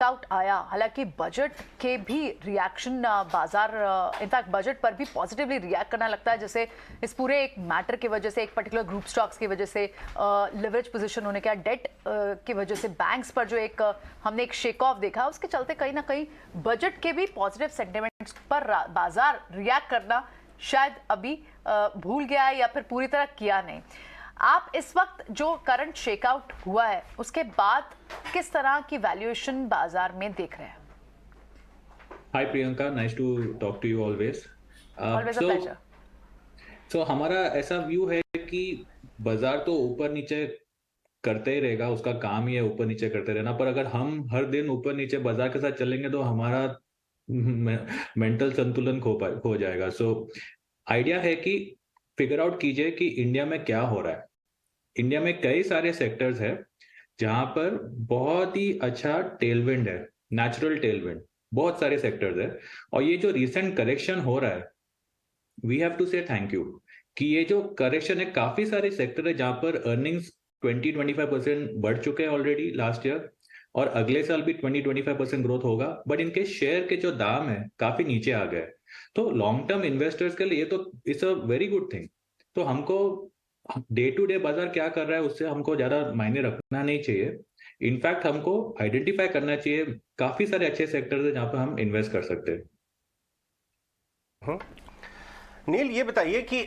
Out आया, हालांकि budget के भी रिएक्शन बाजार इनफैक्ट बजट पर भी पॉजिटिवली रिएक्ट करना लगता है, जैसे इस पूरे एक मैटर की वजह से, एक पर्टिकुलर ग्रुप स्टॉक्स की वजह से, लिवरेज पोजीशन होने का, डेट की वजह से बैंक्स पर जो एक हमने एक शेक ऑफ देखा, उसके चलते कहीं ना कहीं बजट के भी पॉजिटिव सेंटिमेंट्स पर बाजार रिएक्ट करना शायद अभी भूल गया है या फिर पूरी तरह किया नहीं। आप इस वक्त जो करंट शेकआउट हुआ है उसके बाद किस तरह की वैल्यूएशन बाजार में देख रहे हैं? Hi Priyanka, nice to talk to you always. Always a pleasure. So हमारा ऐसा व्यू है कि बाजार तो ऊपर नीचे करते ही रहेगा, उसका काम ही है ऊपर नीचे करते रहना। पर अगर हम हर दिन ऊपर नीचे बाजार के साथ चलेंगे तो हमारा मेंटल संतुलन खो जाएगा। सो आइडिया है कि फिगर आउट कीजिए कि इंडिया में क्या हो रहा है। इंडिया में कई सारे सेक्टर्स है जहां पर बहुत ही अच्छा टेलविंड है, नेचुरल टेलविंड। बहुत सारे सेक्टर्स है और ये जो रिसेंट करेक्शन हो रहा है, वी हैव टू से थैंक यू कि ये जो करेक्शन है, काफी सारे सेक्टर है जहां पर अर्निंग्स 20-25% बढ़ चुके हैं ऑलरेडी लास्ट ईयर, और अगले साल भी 20-25% ग्रोथ होगा। बट इनके शेयर के जो दाम है काफी नीचे आ गए। तो लॉन्ग टर्म इन्वेस्टर्स के लिए तो it's a very good thing. तो हमको डे टू डे बाजार क्या कर रहा है उससे हमको ज्यादा मायने रखना नहीं चाहिए। इनफैक्ट हमको आइडेंटिफाई करना चाहिए काफी सारे अच्छे सेक्टर्स है जहां पर हम इन्वेस्ट कर सकते हैं। नील, ये बताइए कि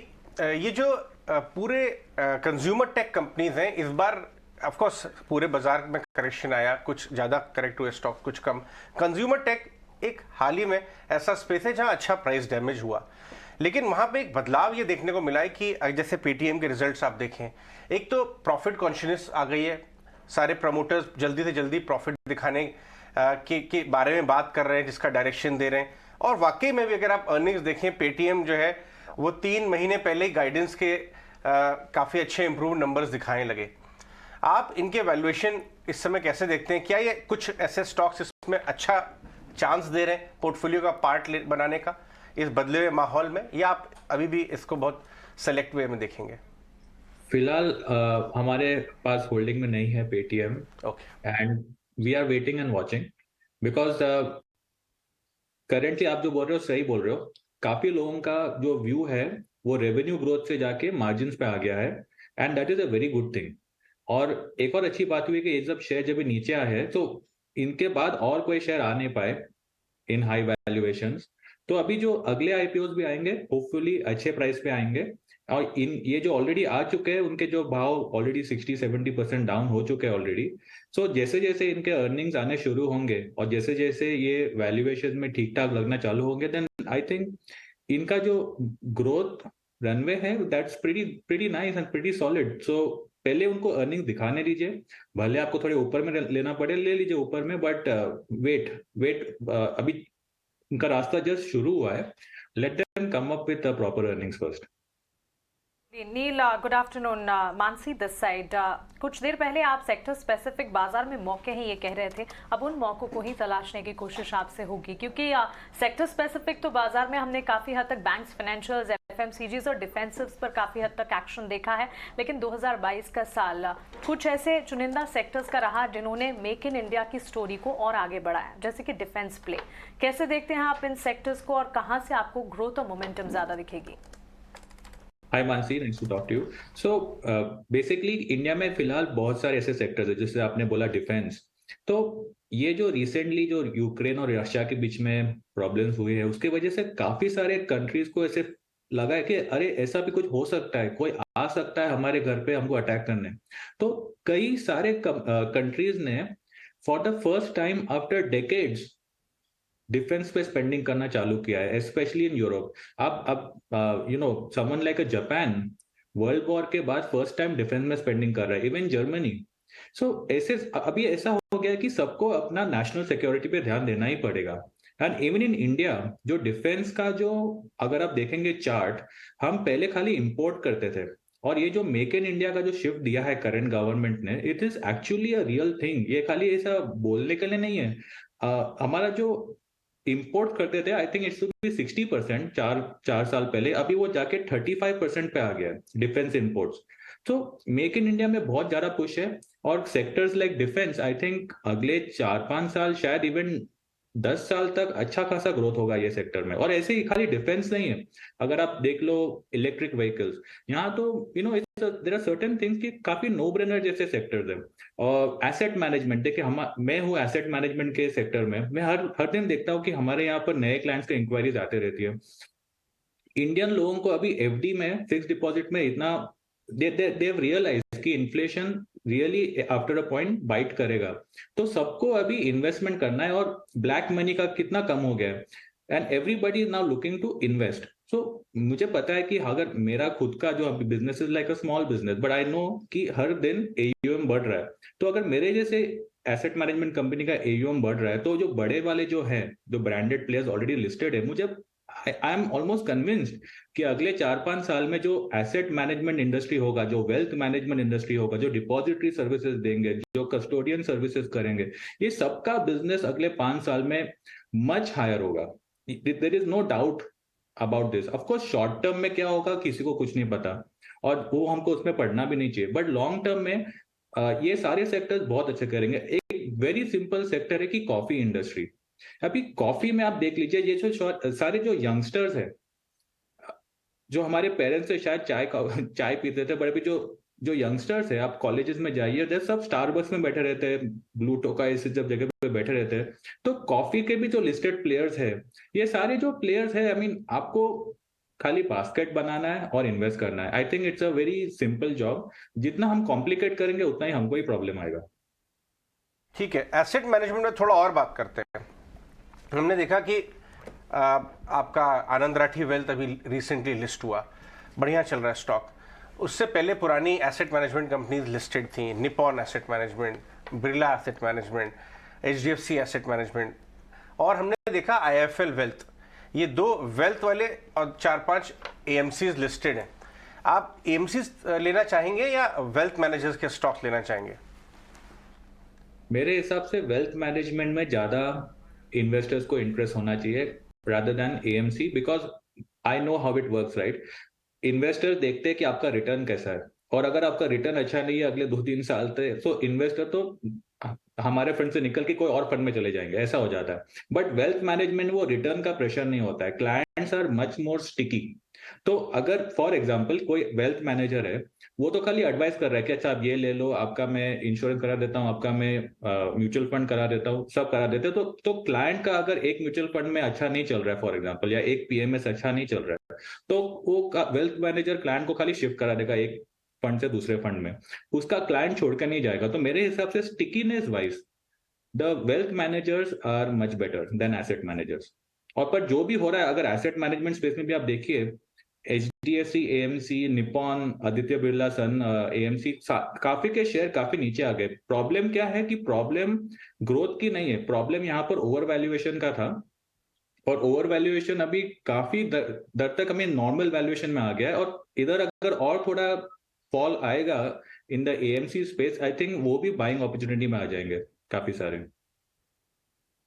ये जो पूरे कंज्यूमर टेक कंपनीज हैं, इस बार ऑफ कोर्स पूरे बाजार में करेक्शन आया, कुछ ज़्यादा करेक्ट हुए स्टॉक, कुछ कम। कंज्यूमर टेक एक हाल ही में ऐसा स्पेस है जहां अच्छा प्राइस डैमेज हुआ, लेकिन वहां पे एक बदलाव ये देखने को मिला है कि जैसे पेटीएम के रिजल्ट्स आप देखें, एक तो प्रॉफिट कॉन्शियसनेस आ गई है। सारे प्रमोटर्स जल्दी से जल्दी प्रॉफिट दिखाने के बारे में बात कर रहे हैं, जिसका डायरेक्शन दे रहे हैं। और वाकई में भी अगर आप अर्निंग्स देखें, पेटीएम जो है वो 3 महीने पहले ही गाइडेंस के काफ़ी अच्छे इंप्रूव नंबर्स दिखाने लगे। आप इनके वैल्यूएशन इस समय कैसे देखते हैं? क्या ये कुछ ऐसे स्टॉक्स इसमें अच्छा चांस दे रहे हैं पोर्टफोलियो का पार्ट बनाने का इस बदले हुए माहौल में, या आप अभी भी इसको बहुत सेलेक्ट वे में देखेंगे? फिलहाल हमारे पास होल्डिंग में नहीं है Paytm, okay. And we are waiting and watching because currently आप जो बोल रहे हो सही बोल रहे हो। काफी लोगों का जो व्यू है वो रेवेन्यू ग्रोथ से जाके मार्जिन पे आ गया है, and that is a very good thing. और एक और अच्छी बात हुई कि ये सब शेयर जब नीचे आए हैं तो इनके बाद और कोई शेयर आ नहीं पाए इन हाई वैल्यूएशंस। तो अभी जो अगले आईपीओ भी आएंगे होपफुली अच्छे प्राइस पे आएंगे, और इन ये जो ऑलरेडी आ चुके हैं उनके जो भाव ऑलरेडी 60-70% डाउन हो चुके हैं ऑलरेडी। सो जैसे जैसे इनके अर्निंग्स आने शुरू होंगे और जैसे जैसे ये वैल्यूएशन में ठीक ठाक लगना चालू होंगे, देन आई थिंक इनका जो ग्रोथ रनवे है that's pretty pretty nice and pretty solid. So पहले उनको अर्निंग दिखाने दीजिए, भले आपको थोड़े ऊपर में लेना पड़े ले लीजिए ऊपर में, बट वेट वेट अभी उनका रास्ता जस्ट शुरू हुआ है। Let them come up with the proper earnings first. Neel, good afternoon. Mansi this side. कुछ देर पहले आप सेक्टर स्पेसिफिक बाजार में मौके हैं ये कह रहे थे, अब उन मौकों को ही तलाशने की कोशिश आपसे होगी, क्योंकि सेक्टर स्पेसिफिक तो बाजार में हमने काफी हद तक बैंक्स, फाइनेंशियल्स, एफएमसीजीज और डिफेंसिव्स पर काफी हद तक एक्शन देखा है। लेकिन 2022 का साल कुछ ऐसे चुनिंदा सेक्टर्स का रहा जिन्होंने मेक इन इंडिया की स्टोरी को और आगे बढ़ाया, जैसे कि डिफेंस प्ले। कैसे देखते हैं आप इन सेक्टर्स को और कहाँ से आपको ग्रोथ और मोमेंटम ज्यादा दिखेगी? Hi Mansi, nice to talk to you. So basically India में फिलहाल बहुत सारे ऐसे सेक्टर्स है, जैसे आपने बोला डिफेंस। तो ये जो रिसेंटली जो यूक्रेन और रशिया के बीच में प्रॉब्लम्स हुई है उसके वजह से काफी सारे कंट्रीज को ऐसे लगा है कि अरे ऐसा भी कुछ हो सकता है, कोई आ सकता है हमारे घर पे हमको अटैक करने। तो कई सारे कंट्रीज ने for the first time after decades defence पे स्पेंडिंग करना चालू किया है, स्पेशली इन यूरोप। अब you know someone like a Japan world war के बाद फर्स्ट टाइम डिफेंस में स्पेंडिंग कर रहा है, इवन जर्मनी। सो ऐसे अभी ऐसा हो गया कि सबको अपना नेशनल सिक्योरिटी पे ध्यान देना ही पड़ेगा। एंड इवन इन इंडिया जो डिफेंस का जो अगर आप देखेंगे चार्ट, हम पहले खाली इंपोर्ट करते थे, और ये जो मेक इन इंडिया का जो शिफ्ट दिया है करंट गवर्नमेंट ने, it is actually a real thing. ये खाली ऐसा बोलने के लिए नहीं है। हमारा जो इंपोर्ट करते थे आई थिंक इट्स बी 60% चार चार साल पहले, अभी वो जाके 35% पे आ गया डिफेंस इंपोर्ट्स। तो मेक इन इंडिया में बहुत ज्यादा पुश है, और sectors like defence, I think अगले 4-5 साल, शायद इवन 10 साल तक अच्छा खासा ग्रोथ होगा ये सेक्टर में। और ऐसे ही खाली डिफेंस नहीं है, अगर आप देख लो इलेक्ट्रिक व्हीकल्स, यहाँ तो देयर आर सर्टेन थिंग्स कि काफी नो ब्रेनर जैसे सेक्टर्स है। और एसेट मैनेजमेंट, देखिए मैं हूँ एसेट मैनेजमेंट के सेक्टर में, मैं हर दिन देखता हूँ कि हमारे यहाँ पर नए क्लाइंट्स के इंक्वायरीज आते रहती है। इंडियन लोगों को अभी एफडी में, फिक्स डिपॉजिट में इतना दे हैव रियलाइज्ड कि inflation really after a point bite करेगा, तो सबको अभी इन्वेस्टमेंट करना है, और ब्लैक मनी का कितना कम हो गया है, and everybody is now looking to invest. So मुझे पता है कि अगर मेरा खुद का जो अभी business is like a small business, but I know कि हर दिन एयूएम बढ़ रहा है, तो अगर मेरे जैसे एसेट मैनेजमेंट कंपनी का एयूएम बढ़ रहा है, तो जो बड़े वाले जो है, जो ब्रांडेड प्लेयर्स ऑलरेडी लिस्टेड है, मुझे आई एम ऑलमोस्ट कन्विंस्ड कि अगले 4-5 साल में जो एसेट मैनेजमेंट इंडस्ट्री होगा, जो वेल्थ मैनेजमेंट इंडस्ट्री होगा, जो डिपॉजिटरी सर्विसेज देंगे, जो कस्टोडियन सर्विसेज करेंगे, ये सबका बिजनेस अगले 5 साल में मच हायर होगा। There is no doubt about this. Of course short term में क्या होगा किसी को कुछ नहीं पता, और वो हमको उसमें पढ़ना भी नहीं चाहिए, बट लॉन्ग टर्म में ये सारे सेक्टर्स बहुत अच्छे करेंगे। एक वेरी सिंपल सेक्टर है कि कॉफी इंडस्ट्री। अभी कॉफी में आप देख लीजिए, ये जो सारे जो यंगस्टर्स है, जो हमारे पेरेंट्स से शायद चाय पीते थे, बट अभी जो यंगस्टर्स है, आप कॉलेजेस में जाइए, तो सब स्टारबक्स में बैठे रहते हैं, ब्लू टोका इस सब जगह पे बैठे रहते हैं। तो कॉफी के भी जो लिस्टेड प्लेयर्स है, ये सारे जो प्लेयर्स है, आई मीन आपको खाली बास्केट बनाना है और इन्वेस्ट करना है। I think it's a very simple job. जितना हम कॉम्प्लिकेट करेंगे उतना ही हमको ही प्रॉब्लम आएगा। ठीक है, एसेट मैनेजमेंट में थोड़ा और बात करते हैं। हमने देखा कि आपका आनंद राठी वेल्थ अभी रिसेंटली लिस्ट हुआ, बढ़िया चल रहा है स्टॉक। उससे पहले पुरानी एसेट मैनेजमेंट कंपनीज लिस्टेड थी, Nippon asset management, Birla asset management, HDFC asset management, और हमने देखा आईएफएल वेल्थ। ये 2 वेल्थ वाले और 4-5 एएमसीज लिस्टेड हैं। आप एएमसीज लेना चाहेंगे या वेल्थ मैनेजर्स के स्टॉक लेना चाहेंगे? मेरे हिसाब से वेल्थ मैनेजमेंट में ज्यादा इन्वेस्टर्स को इंटरेस्ट होना चाहिए rather than AMC, because I know how it works, right? Investor देखते हैं कि आपका रिटर्न कैसा है, और अगर आपका रिटर्न अच्छा नहीं है अगले 2-3 साल तक, तो इन्वेस्टर तो हमारे फंड से निकल के कोई और फंड में चले जाएंगे, ऐसा हो जाता है। बट वेल्थ मैनेजमेंट वो रिटर्न का प्रेशर नहीं होता है, clients are much more sticky. तो अगर फॉर एग्जांपल कोई वेल्थ मैनेजर है, वो तो खाली एडवाइस कर रहा है कि अच्छा आप ये ले लो, आपका मैं इंश्योरेंस करा देता हूँ, आपका मैं म्यूचुअल फंड करा देता हूँ, सब करा देते हैं। तो क्लाइंट का अगर एक म्यूचुअल फंड में अच्छा नहीं चल रहा है फॉर एग्जांपल, या एक पीएमएस अच्छा नहीं चल रहा है, तो वो वेल्थ मैनेजर क्लाइंट को खाली शिफ्ट करा देगा एक फंड से दूसरे फंड में, उसका क्लाइंट छोड़ कर नहीं जाएगा। तो मेरे हिसाब से stickiness wise the wealth managers are much better than asset managers. और पर जो भी हो रहा है, अगर एसेट मैनेजमेंट स्पेस में भी आप देखिए, HDFC, AMC, Nippon, Aditya Birla Sun, AMC, काफी के शेयर काफी नीचे आ गए। प्रॉब्लम क्या है कि प्रॉब्लम ग्रोथ की नहीं है, प्रॉब्लम यहाँ पर ओवर वैल्यूएशन का था, और ओवर वैल्यूएशन अभी काफी दर तक हमें नॉर्मल वैल्यूएशन में आ गया है। और इधर अगर और थोड़ा फॉल आएगा in the AMC space, I think वो भी बाइंग अपॉर्चुनिटी में आ जाएंगे काफी सारे।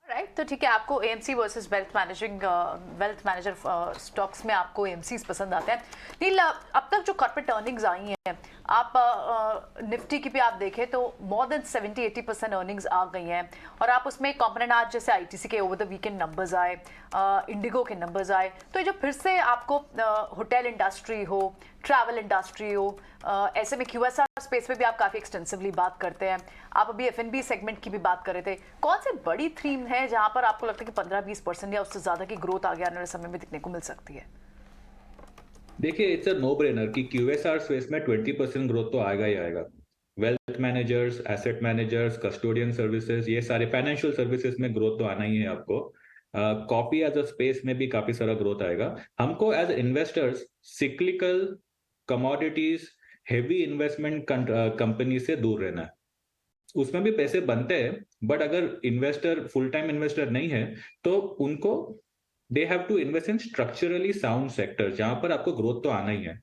राइट, तो ठीक है, आपको AMC versus wealth manager stocks में आपको एएमसीज पसंद आते हैं। नील, अब तक जो कॉर्पोरेट अर्निंग्स आई हैं, आप निफ्टी की भी आप देखें तो मोर देन 70-80% अर्निंग्स आ गई हैं, और आप उसमें कंपोनेंट आज जैसे आईटीसी के ओवर द वीकेंड नंबर्स आए, इंडिगो के नंबर्स आए, तो ये जो फिर से आपको होटल इंडस्ट्री हो, ट्रैवल इंडस्ट्री हो, ऐसे में क्यूएसआर स्पेस में भी आप काफ़ी एक्सटेंसिवली बात करते हैं। आप अभी एफएनबी सेगमेंट की भी बात कर रहे थे। कौन सी बड़ी थीम है जहां पर आपको लगता है कि 15-20% या उससे ज़्यादा की ग्रोथ आगे आने वाले समय में दिखने को मिल सकती है? देखिए, इट्स अ नो ब्रेनर कि क्यूएसआर स्पेस में 20% ग्रोथ तो आएगा ही आएगा। Wealth managers, asset managers, custodian services, ये सारे फाइनेंशियल सर्विसेज में ग्रोथ तो आना ही है आपको। कॉफी एज अ स्पेस में भी काफी सारा ग्रोथ आएगा। हमको as investors cyclical commodities, heavy investment company से दूर रहना है। उसमें भी पैसे बनते हैं, बट अगर इन्वेस्टर फुल टाइम इन्वेस्टर नहीं है, तो उनको they have to invest in structurally sound sector, जहां पर आपको ग्रोथ तो आना ही है।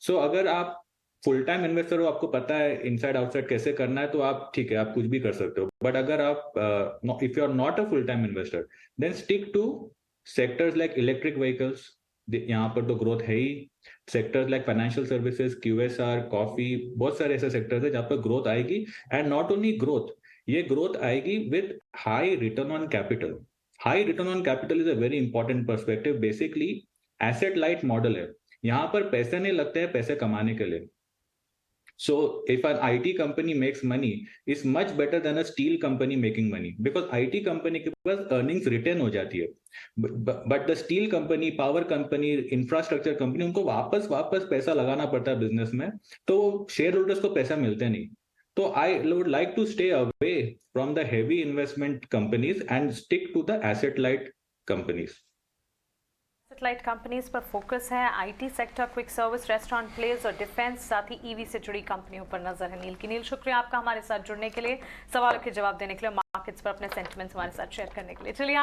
सो अगर आप फुल टाइम इन्वेस्टर हो, आपको पता है इनसाइड आउटसाइड कैसे करना है, तो आप ठीक है, आप कुछ भी कर सकते हो। बट अगर आप if you are not a full time investor, then stick to sectors like electric vehicles, यहाँ पर तो ग्रोथ है ही। Sectors like financial services, QSR, coffee, बहुत सारे ऐसे सेक्टर्स है जहाँ पर ग्रोथ आएगी। एंड नॉट ओनली ग्रोथ, ये ग्रोथ आएगी with high return on capital. High return on capital is a very important perspective. Basically asset light model है, यहाँ पर पैसे नहीं लगते हैं पैसे कमाने के लिए। So if an IT company makes money, it's much better than a steel company making money, because IT company के पास earnings retain हो जाती है, but the steel company, power company, infrastructure company, उनको वापस पैसा लगाना पड़ता है बिजनेस में, तो शेयर होल्डर्स को पैसा मिलते नहीं। तो I would like to stay away from the heavy investment companies and stick to the asset light companies. Satellite companies पर फोकस है, IT sector, quick service, restaurant place और डिफेंस, साथ ही ईवी से जुड़ी कंपनियों पर नजर है। नील, शुक्रिया आपका हमारे साथ जुड़ने के लिए, सवालों के जवाब देने के लिए, मार्केट्स पर अपने सेंटिमेंट्स हमारे साथ शेयर करने के लिए। चलिए